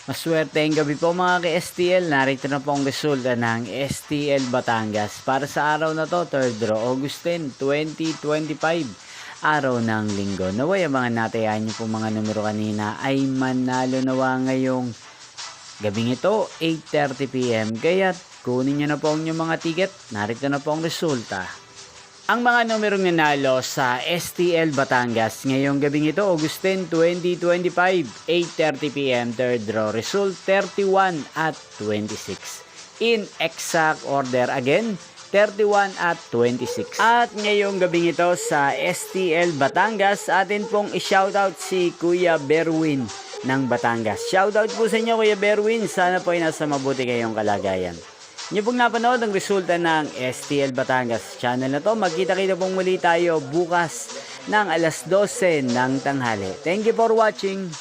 Maswerteng gabi po mga ka-STL. Narito na po ang resulta ng STL Batangas para sa araw na to, 3rd August 10, 2025. Araw ng linggo. Naway ang mga natayan niyo po mga numero kanina ay manalo nawa ngayong gabing ito, 8:30 PM. Kaya kunin niyo na po ang inyong mga ticket. Narito na po ang resulta. Ang mga numerong nanalo sa STL Batangas ngayong gabing ito, August 10, 2025, 8:30 PM, third draw. Result 31 at 26. In exact order again, 31 at 26. At ngayong gabing ito sa STL Batangas, atin pong i-shoutout si Kuya Berwin ng Batangas. Shoutout po sa inyo Kuya Berwin, sana po ay nasa mabuti kayong kalagayan. Niyo pong napanood ang resulta ng STL Batangas channel na to. Magkita-kita pong muli tayo bukas ng alas 12 ng tanghali. Thank you for watching.